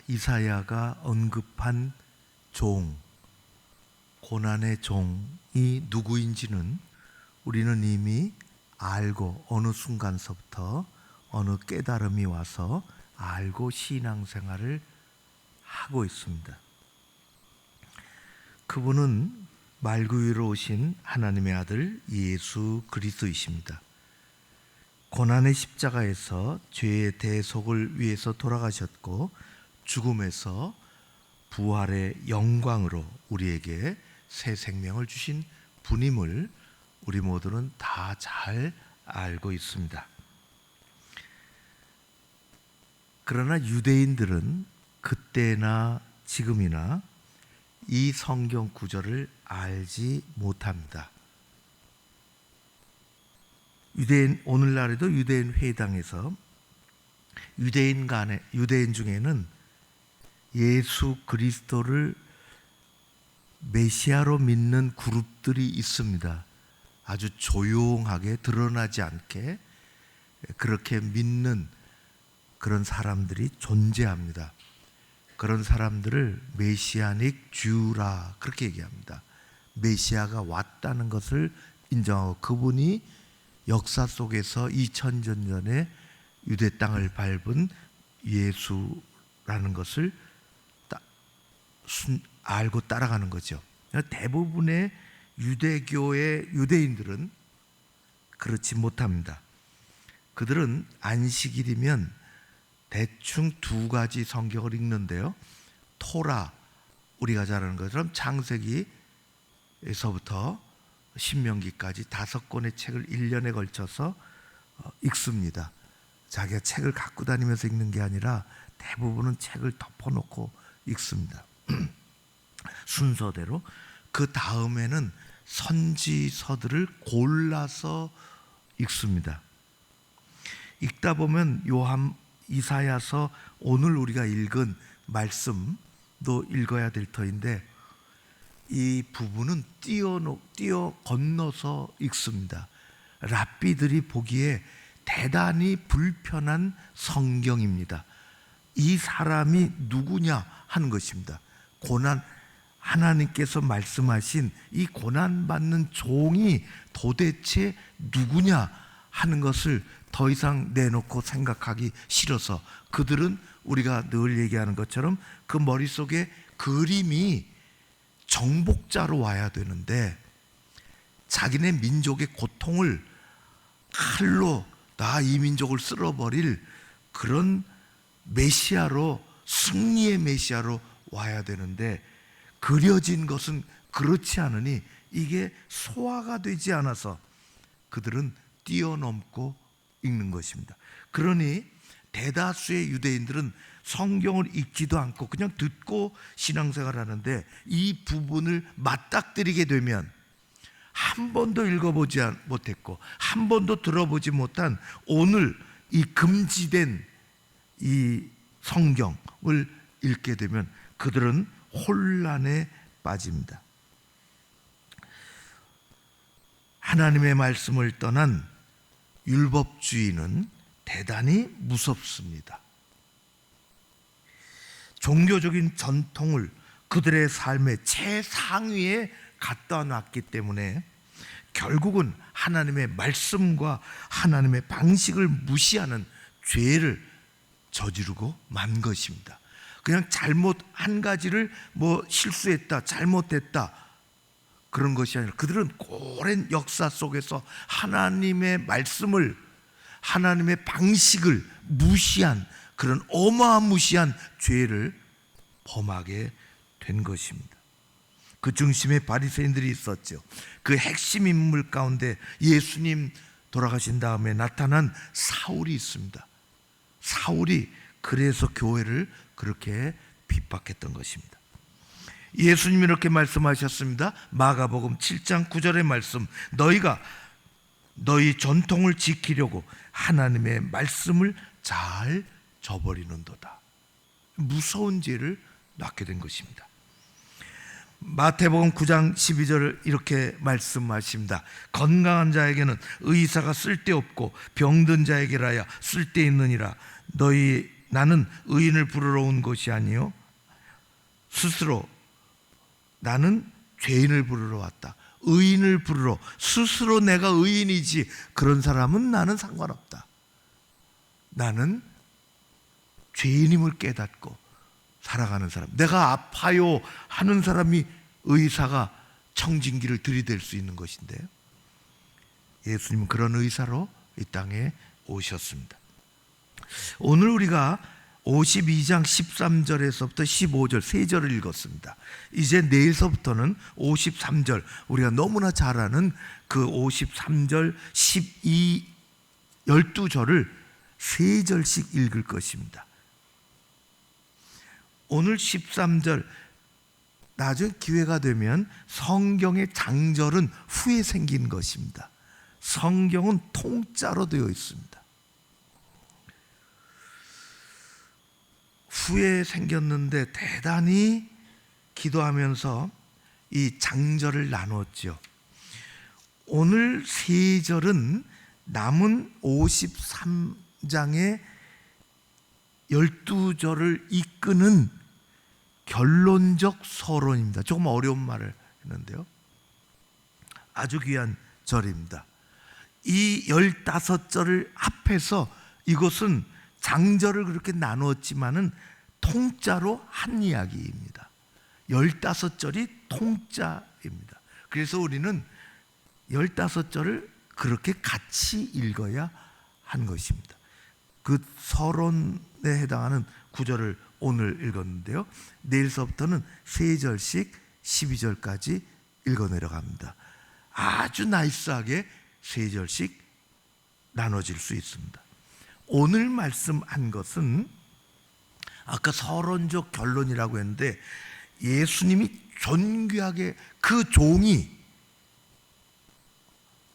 이사야가 언급한 종, 고난의 종이 누구인지는 우리는 이미 알고 어느 순간서부터 어느 깨달음이 와서 알고 신앙생활을 하고 있습니다. 그분은 말구 위로 오신 하나님의 아들 예수 그리스도이십니다. 고난의 십자가에서 죄의 대속을 위해서 돌아가셨고 죽음에서 부활의 영광으로 우리에게 새 생명을 주신 분임을 우리 모두는 다 잘 알고 있습니다. 그러나 유대인들은 그때나 지금이나 이 성경 구절을 알지 못합니다. 오늘날에도 유대인 회당에서 유대인 중에는 예수 그리스도를 메시아로 믿는 그룹들이 있습니다. 아주 조용하게 드러나지 않게 그렇게 믿는 그런 사람들이 존재합니다. 그런 사람들을 메시아닉 주라 그렇게 얘기합니다. 메시아가 왔다는 것을 인정하고 그분이 역사 속에서 2000년 전에 유대 땅을 밟은 예수라는 것을 알고 따라가는 거죠. 대부분의 유대교의 유대인들은 그렇지 못합니다. 그들은 안식일이면 대충 두 가지 성경을 읽는데요. 토라, 우리가 잘 아는 것처럼 창세기에서부터 신명기까지 5권의 책을 1년에 걸쳐서 읽습니다. 자기가 책을 갖고 다니면서 읽는 게 아니라 대부분은 책을 덮어놓고 읽습니다. 순서대로. 그 다음에는 선지서들을 골라서 읽습니다. 읽다 보면 이사야서 오늘 우리가 읽은 말씀도 읽어야 될 터인데 이 부분은 뛰어 건너서 읽습니다. 랍비들이 보기에 대단히 불편한 성경입니다. 이 사람이 누구냐 하는 것입니다. 하나님께서 말씀하신 이 고난받는 종이 도대체 누구냐 하는 것을 더 이상 내놓고 생각하기 싫어서 그들은 우리가 늘 얘기하는 것처럼 그 머릿속에 그림이 정복자로 와야 되는데 자기네 민족의 고통을 칼로 나 이 민족을 쓸어버릴 그런 메시아로, 승리의 메시아로 와야 되는데 그려진 것은 그렇지 않으니 이게 소화가 되지 않아서 그들은 뛰어넘고 읽는 것입니다. 그러니 대다수의 유대인들은 성경을 읽지도 않고 그냥 듣고 신앙생활을 하는데 이 부분을 맞닥뜨리게 되면 한 번도 읽어보지 못했고 한 번도 들어보지 못한 오늘 이 금지된 이 성경을 읽게 되면 그들은 혼란에 빠집니다. 하나님의 말씀을 떠난 율법주의는 대단히 무섭습니다. 종교적인 전통을 그들의 삶의 최상위에 갖다 놨기 때문에 결국은 하나님의 말씀과 하나님의 방식을 무시하는 죄를 저지르고 만 것입니다. 그냥 한 가지를 실수했다, 잘못했다 그런 것이 아니라 그들은 오랜 역사 속에서 하나님의 말씀을, 하나님의 방식을 무시한 그런 어마무시한 죄를 범하게 된 것입니다. 그 중심에 바리새인들이 있었죠. 그 핵심 인물 가운데 예수님 돌아가신 다음에 나타난 사울이 있습니다. 사울이 그래서 교회를 그렇게 핍박했던 것입니다. 예수님이 이렇게 말씀하셨습니다. 마가복음 7장 9절의 말씀, 너희가 너희 전통을 지키려고 하나님의 말씀을 잘 저버리는도다. 무서운 죄를 낳게 된 것입니다. 마태복음 9장 12절을 이렇게 말씀하십니다. 건강한 자에게는 의사가 쓸데없고 병든 자에게라야 쓸데있느니라. 너희 나는 의인을 부르러 온 것이 아니요 스스로 나는 죄인을 부르러 왔다. 의인을 부르러, 스스로 내가 의인이지 그런 사람은 나는 상관없다. 나는 죄인임을 깨닫고 살아가는 사람, 내가 아파요 하는 사람이 의사가 청진기를 들이댈 수 있는 것인데요, 예수님은 그런 의사로 이 땅에 오셨습니다. 오늘 우리가 52장 13절에서부터 15절 3절을 읽었습니다. 이제 내일서부터는 53절, 우리가 너무나 잘 아는 그 53절, 12, 12절을 3절씩 읽을 것입니다. 오늘 13절, 나중에 기회가 되면 성경의 장절은 후에 생긴 것입니다. 성경은 통짜로 되어 있습니다. 후에 생겼는데 대단히 기도하면서 이 장절을 나눴죠. 오늘 3절은 남은 53장의 12절을 이끄는 결론적 서론입니다. 조금 어려운 말을 했는데요, 아주 귀한 절입니다. 이 15절을 합해서 이것은 장절을 그렇게 나누었지만은 통짜로 한 이야기입니다. 15절이 통짜입니다. 그래서 우리는 15절을 그렇게 같이 읽어야 한 것입니다. 그 서론에 해당하는 구절을 오늘 읽었는데요, 내일서부터는 3절씩 12절까지 읽어 내려갑니다. 아주 나이스하게 3절씩 나눠질 수 있습니다. 오늘 말씀한 것은 아까 서론적 결론이라고 했는데, 예수님이 존귀하게, 그 종이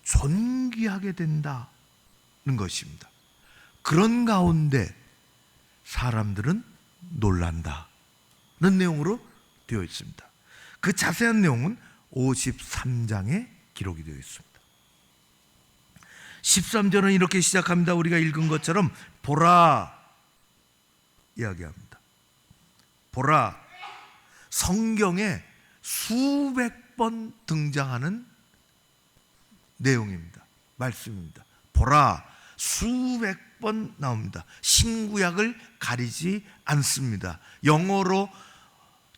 존귀하게 된다는 것입니다. 그런 가운데 사람들은 놀란다는 내용으로 되어 있습니다. 그 자세한 내용은 53장에 기록이 되어 있습니다. 13절은 이렇게 시작합니다. 우리가 읽은 것처럼 보라 이야기합니다. 보라, 성경에 수백 번 등장하는 내용입니다. 말씀입니다. 보라, 수백 번 나옵니다. 신구약을 가리지 않습니다. 영어로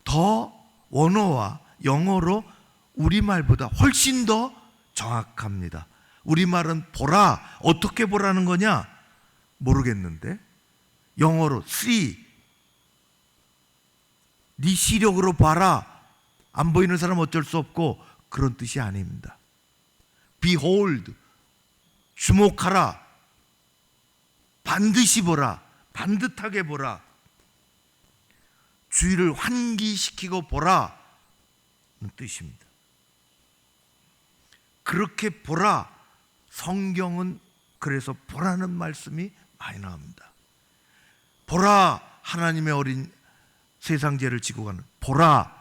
더, 원어와 영어로 우리말보다 훨씬 더 정확합니다. 우리말은 보라, 어떻게 보라는 거냐 모르겠는데, 영어로 see, 네 시력으로 봐라, 안 보이는 사람 어쩔 수 없고, 그런 뜻이 아닙니다. behold, 주목하라, 반드시 보라, 반듯하게 보라, 주의를 환기시키고 보라는 뜻입니다. 그렇게 보라, 성경은 그래서 보라는 말씀이 많이 나옵니다. 보라, 하나님의 어린 세상 죄를 지고 가는, 보라,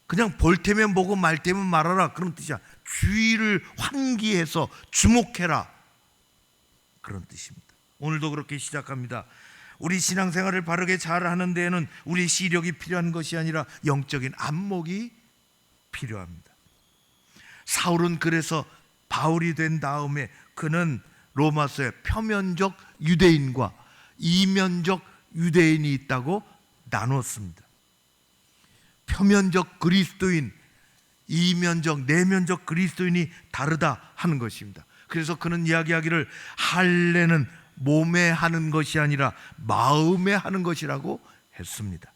그냥 볼 테면 보고 말 테면 말하라, 그런 뜻이야. 주의를 환기해서 주목해라, 그런 뜻입니다. 오늘도 그렇게 시작합니다. 우리 신앙생활을 바르게 잘하는 데에는 우리 시력이 필요한 것이 아니라 영적인 안목이 필요합니다. 사울은 그래서 바울이 된 다음에 그는 로마서에 표면적 유대인과 이면적 유대인이 있다고 나눴습니다. 표면적 그리스도인, 이면적, 내면적 그리스도인이 다르다 하는 것입니다. 그래서 그는 이야기하기를 할례는 몸에 하는 것이 아니라 마음에 하는 것이라고 했습니다.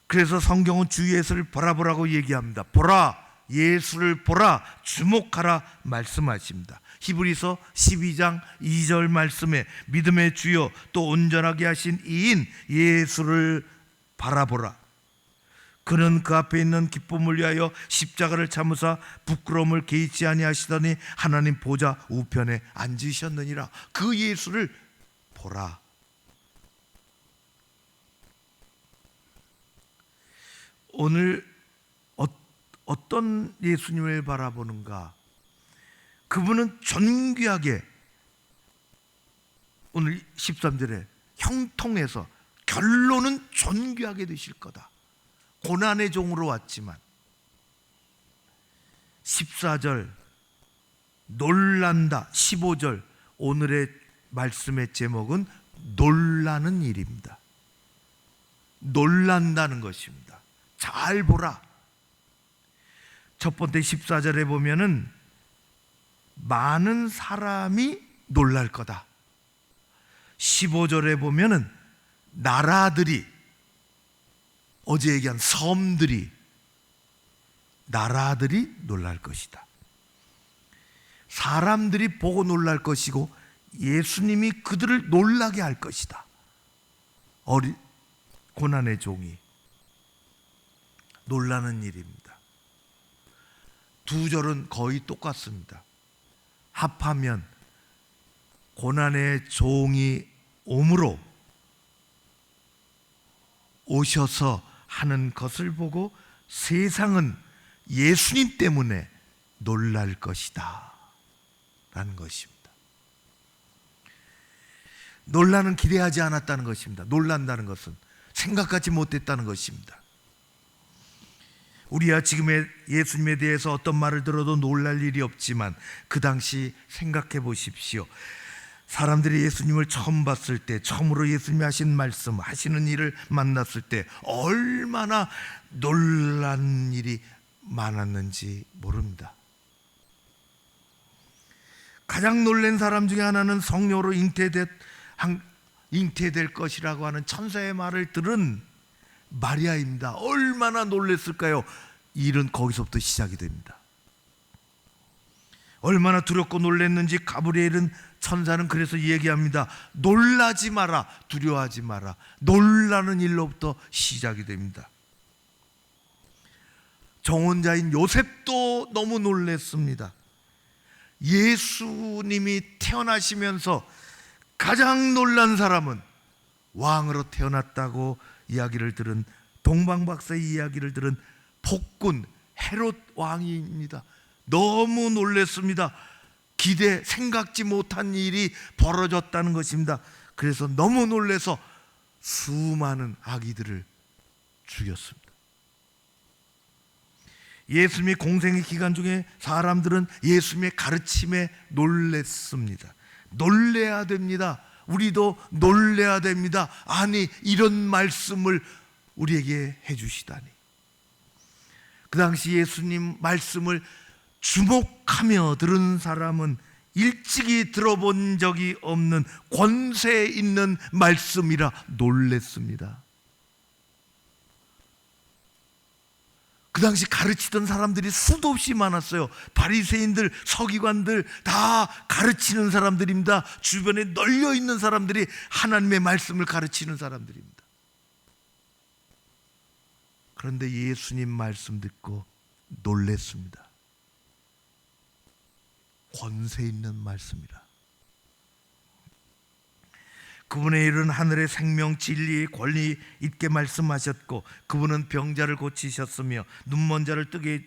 그래서 성경은 주 예수를 바라보라고 얘기합니다. 보라, 예수를 보라, 주목하라 말씀하십니다. 히브리서 12장 2절 말씀에 믿음의 주요 또 온전하게 하신 이인 예수를 바라보라. 그는 그 앞에 있는 기쁨을 위하여 십자가를 참으사 부끄러움을 개의치 아니하시더니 하나님 보좌 우편에 앉으셨느니라. 그 예수를 보라. 오늘 어떤 예수님을 바라보는가? 그분은 존귀하게 오늘 13절에 형통해서 결론은 존귀하게 되실 거다. 고난의 종으로 왔지만 14절 놀란다. 15절 오늘의 말씀의 제목은 놀라는 일입니다. 놀란다는 것입니다. 잘 보라. 첫 번째 14절에 보면은 많은 사람이 놀랄 거다. 15절에 보면은 나라들이, 어제 얘기한 섬들이, 나라들이 놀랄 것이다. 사람들이 보고 놀랄 것이고 예수님이 그들을 놀라게 할 것이다. 고난의 종이 놀라는 일입니다. 두 절은 거의 똑같습니다. 합하면 고난의 종이 오므로 오셔서 하는 것을 보고 세상은 예수님 때문에 놀랄 것이다 라는 것입니다. 놀라는 기대하지 않았다는 것입니다. 놀란다는 것은 생각하지 못했다는 것입니다. 우리야 지금의 예수님에 대해서 어떤 말을 들어도 놀랄 일이 없지만 그 당시 생각해 보십시오. 사람들이 예수님을 처음 봤을 때, 처음으로 예수님이 하신 말씀, 하시는 일을 만났을 때 얼마나 놀란 일이 많았는지 모릅니다. 가장 놀란 사람 중에 하나는 성령으로 잉태될 것이라고 하는 천사의 말을 들은 마리아입니다. 얼마나 놀랐을까요? 일은 거기서부터 시작이 됩니다. 얼마나 두렵고 놀랐는지 가브리엘은 천사는 그래서 얘기합니다. 놀라지 마라, 두려워하지 마라. 놀라는 일로부터 시작이 됩니다. 정혼자인 요셉도 너무 놀랐습니다. 예수님이 태어나시면서 가장 놀란 사람은 왕으로 태어났다고 이야기를 들은, 동방박사의 이야기를 들은 폭군 헤롯 왕입니다. 너무 놀랐습니다. 생각지 못한 일이 벌어졌다는 것입니다. 그래서 너무 놀라서 수많은 아기들을 죽였습니다. 예수님의 공생의 기간 중에 사람들은 예수님의 가르침에 놀랐습니다. 놀래야 됩니다. 우리도 놀래야 됩니다. 아니, 이런 말씀을 우리에게 해주시다니. 그 당시 예수님 말씀을 주목하며 들은 사람은 일찍이 들어본 적이 없는 권세 있는 말씀이라 놀랬습니다. 그 당시 가르치던 사람들이 수도 없이 많았어요. 바리새인들, 서기관들 다 가르치는 사람들입니다. 주변에 널려 있는 사람들이 하나님의 말씀을 가르치는 사람들입니다. 그런데 예수님 말씀 듣고 놀랬습니다. 권세 있는 말씀이라. 그분의 일은 하늘의 생명 진리의 권리 있게 말씀하셨고, 그분은 병자를 고치셨으며 눈먼 자를 뜨게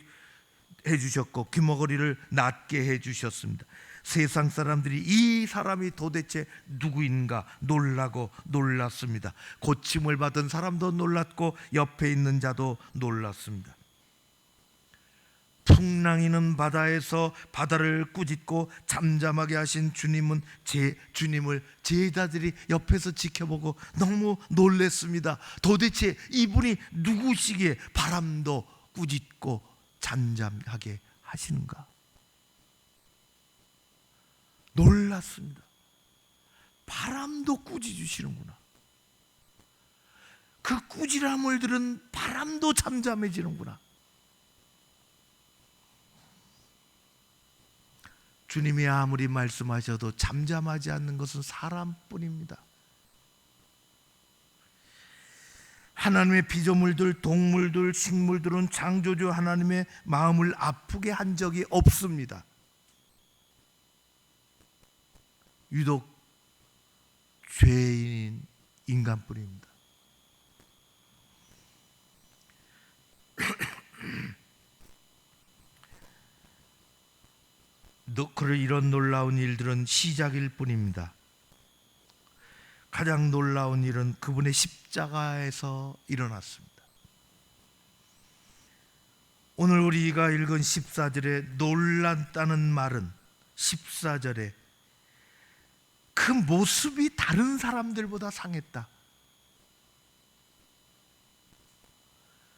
해주셨고 귀머거리를 낫게 해주셨습니다. 세상 사람들이 이 사람이 도대체 누구인가 놀라고 놀랐습니다. 고침을 받은 사람도 놀랐고 옆에 있는 자도 놀랐습니다. 풍랑이는 바다에서 바다를 꾸짖고 잠잠하게 하신 주님을 제자들이 옆에서 지켜보고 너무 놀랐습니다. 도대체 이분이 누구시기에 바람도 꾸짖고 잠잠하게 하시는가? 놀랐습니다. 바람도 꾸짖으시는구나. 그 꾸지람을 들은 바람도 잠잠해지는구나. 주님이 아무리 말씀하셔도 잠잠하지 않는 것은 사람뿐입니다. 하나님의 피조물들, 동물들, 식물들은 창조주 하나님의 마음을 아프게 한 적이 없습니다. 유독 죄인인 인간뿐입니다. 이런 놀라운 일들은 시작일 뿐입니다. 가장 놀라운 일은 그분의 십자가에서 일어났습니다. 오늘 우리가 읽은 14절에 놀랐다는 말은 14절에 그 모습이 다른 사람들보다 상했다.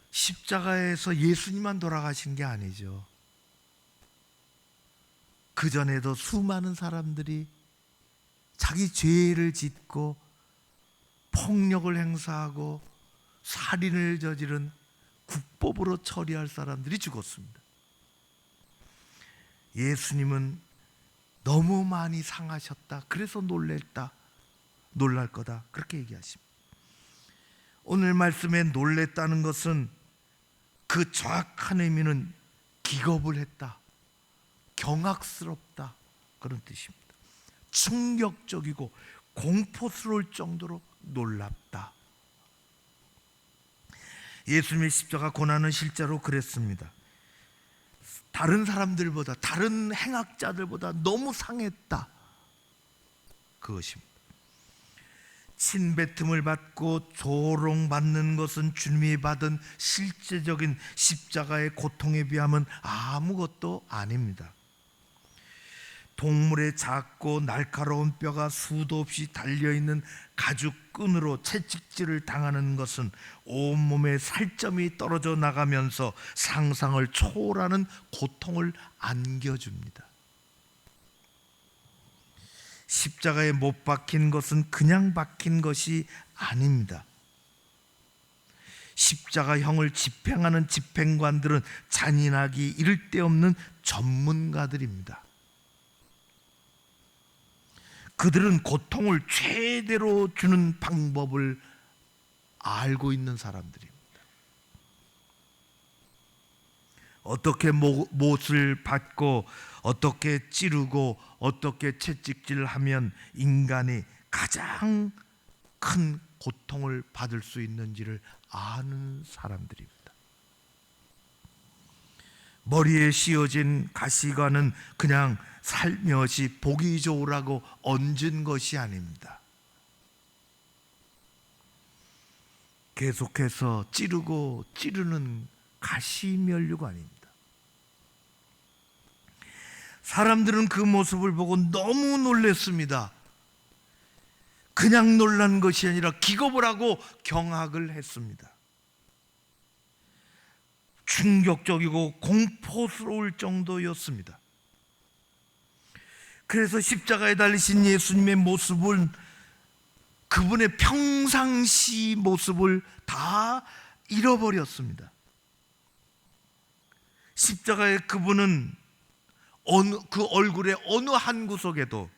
십자가에서 예수님만 돌아가신 게 아니죠. 그전에도 수많은 사람들이 자기 죄를 짓고 폭력을 행사하고 살인을 저지른 국법으로 처리할 사람들이 죽었습니다. 예수님은 너무 많이 상하셨다. 그래서 놀랄 거다. 그렇게 얘기하십니다. 오늘 말씀에 놀랬다는 것은 그 정확한 의미는 기겁을 했다, 경악스럽다, 그런 뜻입니다. 충격적이고 공포스러울 정도로 놀랍다. 예수님의 십자가 고난은 실제로 그랬습니다. 다른 사람들보다, 다른 행악자들보다 너무 상했다, 그것입니다. 침뱉음을 받고 조롱받는 것은 주님이 받은 실제적인 십자가의 고통에 비하면 아무것도 아닙니다. 동물의 작고 날카로운 뼈가 수도 없이 달려있는 가죽끈으로 채찍질을 당하는 것은 온몸에 살점이 떨어져 나가면서 상상을 초월하는 고통을 안겨줍니다. 십자가에 못 박힌 것은 그냥 박힌 것이 아닙니다. 십자가형을 집행하는 집행관들은 잔인하기 이를 데 없는 전문가들입니다. 그들은 고통을 최대로 주는 방법을 알고 있는 사람들입니다. 어떻게 못을 받고 어떻게 찌르고 어떻게 채찍질을 하면 인간이 가장 큰 고통을 받을 수 있는지를 아는 사람들입니다. 머리에 씌워진 가시관은 그냥 살며시 보기 좋으라고 얹은 것이 아닙니다. 계속해서 찌르고 찌르는 가시면류관입니다. 사람들은 그 모습을 보고 너무 놀랐습니다. 그냥 놀란 것이 아니라 기겁을 하고 경악을 했습니다. 충격적이고 공포스러울 정도였습니다. 그래서 십자가에 달리신 예수님의 모습은 그분의 평상시 모습을 다 잃어버렸습니다. 십자가에 그분은 그 얼굴의 어느 한 구석에도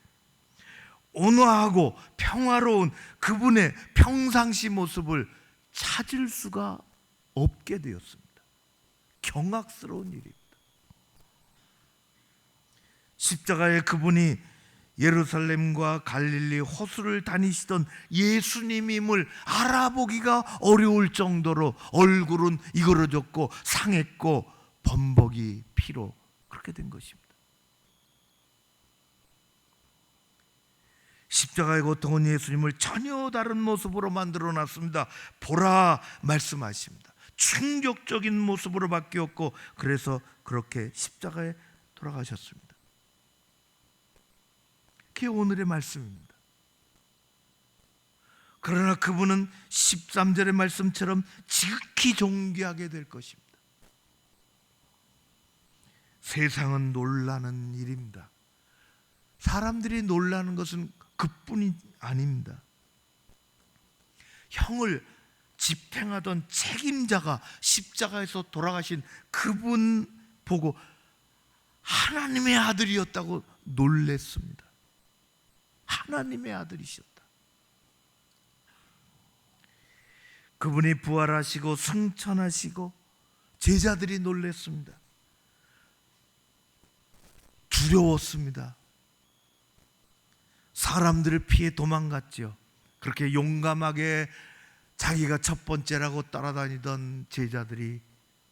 온화하고 평화로운 그분의 평상시 모습을 찾을 수가 없게 되었습니다. 경악스러운 일입니다. 십자가에 그분이 예루살렘과 갈릴리 호수를 다니시던 예수님임을 알아보기가 어려울 정도로 얼굴은 이그러졌고 상했고 범벅이 피로 그렇게 된 것입니다. 십자가의 고통은 예수님을 전혀 다른 모습으로 만들어 놨습니다. 보라 말씀하십니다. 충격적인 모습으로 바뀌었고 그래서 그렇게 십자가에 돌아가셨습니다. 그게 오늘의 말씀입니다. 그러나 그분은 13절의 말씀처럼 지극히 존귀하게 될 것입니다. 세상은 놀라는 일입니다. 사람들이 놀라는 것은 그뿐이 아닙니다. 형을 집행하던 책임자가 십자가에서 돌아가신 그분 보고 하나님의 아들이었다고 놀랬습니다. 하나님의 아들이셨다. 그분이 부활하시고 승천하시고 제자들이 놀랬습니다. 두려웠습니다. 사람들을 피해 도망갔죠. 그렇게 용감하게 자기가 첫 번째라고 따라다니던 제자들이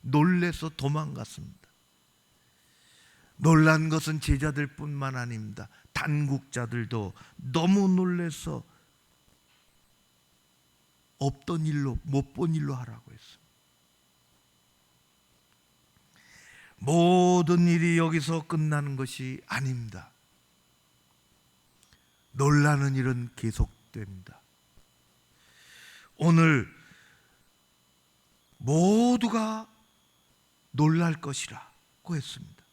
놀래서 도망갔습니다. 놀란 것은 제자들뿐만 아닙니다. 단국자들도 너무 놀래서 없던 일로, 못 본 일로 하라고 했습니다. 모든 일이 여기서 끝나는 것이 아닙니다. 놀라는 일은 계속됩니다. 오늘 모두가 놀랄 것이라고 했습니다.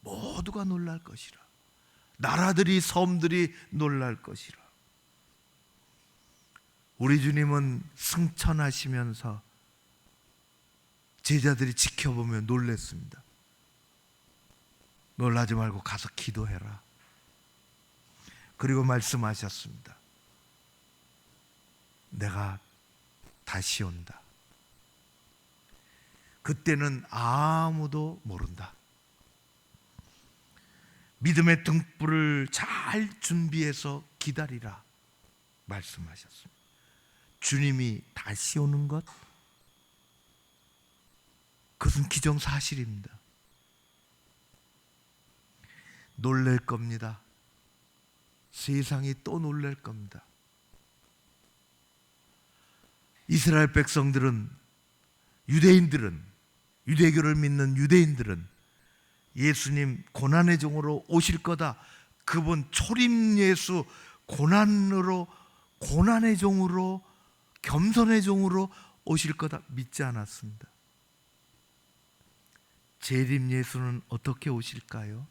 모두가 놀랄 것이라. 나라들이, 섬들이 놀랄 것이라. 우리 주님은 승천하시면서 제자들이 지켜보며 놀랬습니다. 놀라지 말고 가서 기도해라. 그리고 말씀하셨습니다. 내가 다시 온다. 그때는 아무도 모른다. 믿음의 등불을 잘 준비해서 기다리라 말씀하셨습니다. 주님이 다시 오는 것, 그것은 기정사실입니다. 놀랄 겁니다. 세상이 또 놀랄 겁니다. 이스라엘 백성들은, 유대인들은, 유대교를 믿는 유대인들은 예수님 고난의 종으로 오실 거다. 그분 초림 예수 고난으로, 고난의 종으로, 겸손의 종으로 오실 거다 믿지 않았습니다. 재림 예수는 어떻게 오실까요?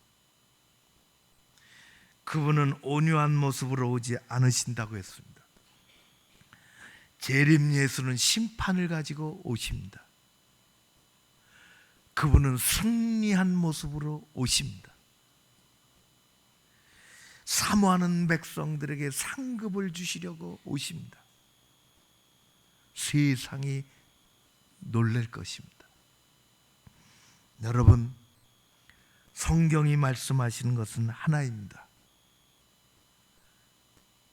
그분은 온유한 모습으로 오지 않으신다고 했습니다. 재림 예수는 심판을 가지고 오십니다. 그분은 승리한 모습으로 오십니다. 사모하는 백성들에게 상급을 주시려고 오십니다. 세상이 놀랄 것입니다. 여러분, 성경이 말씀하시는 것은 하나입니다.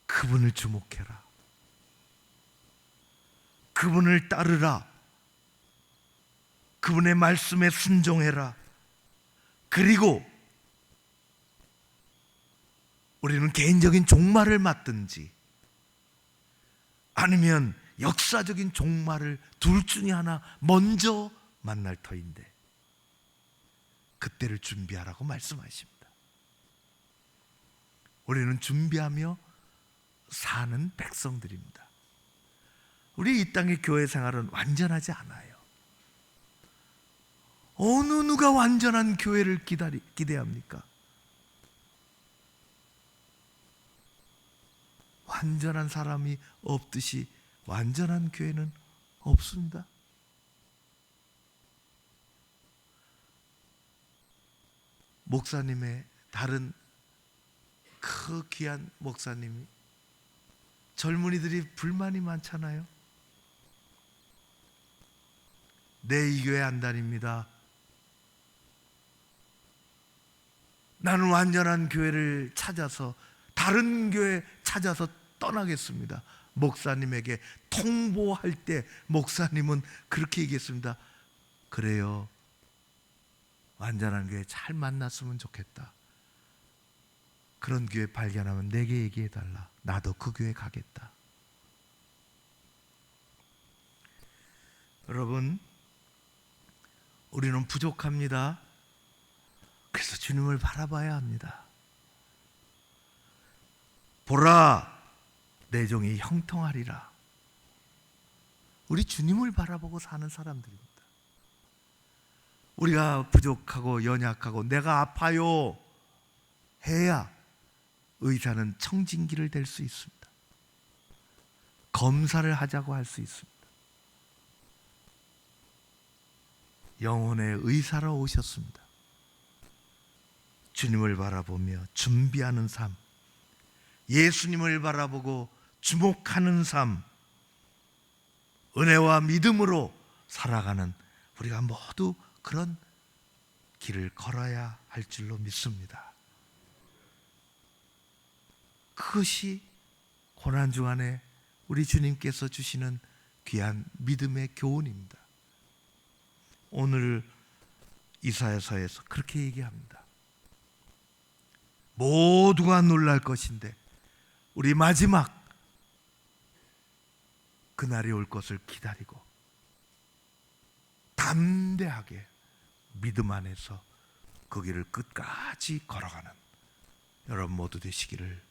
그분을 주목해라. 그분을 따르라. 그분의 말씀에 순종해라. 그리고 우리는 개인적인 종말을 맞든지 아니면 역사적인 종말을 둘 중에 하나 먼저 만날 터인데 그때를 준비하라고 말씀하십니다. 우리는 준비하며 사는 백성들입니다. 우리 이 땅의 교회 생활은 완전하지 않아요. 어느 누가 완전한 교회를 기대합니까? 완전한 사람이 없듯이 완전한 교회는 없습니다. 목사님의 다른 그 귀한 목사님이 젊은이들이 불만이 많잖아요. 내 이 교회 안 다닙니다. 나는 완전한 교회를 찾아서 다른 교회 찾아서 떠나겠습니다. 목사님에게 통보할 때 목사님은 그렇게 얘기했습니다. 그래요. 완전한 교회 잘 만났으면 좋겠다. 그런 교회 발견하면 내게 얘기해달라. 나도 그 교회 가겠다. 여러분, 우리는 부족합니다. 그래서 주님을 바라봐야 합니다. 보라, 내 종이 형통하리라. 우리 주님을 바라보고 사는 사람들입니다. 우리가 부족하고 연약하고 내가 아파요 해야 의사는 청진기를 댈 수 있습니다. 검사를 하자고 할 수 있습니다. 영혼의 의사로 오셨습니다. 주님을 바라보며 준비하는 삶, 예수님을 바라보고 주목하는 삶, 은혜와 믿음으로 살아가는 우리가 모두 그런 길을 걸어야 할 줄로 믿습니다. 그것이 고난 중간에 우리 주님께서 주시는 귀한 믿음의 교훈입니다. 오늘 이사야서에서 그렇게 얘기합니다. 모두가 놀랄 것인데 우리 마지막 그날이 올 것을 기다리고 담대하게 믿음 안에서 그 길을 끝까지 걸어가는 여러분 모두 되시기를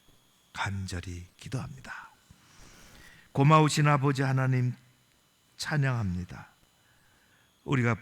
간절히 기도합니다. 고마우신 아버지 하나님 찬양합니다. 우리가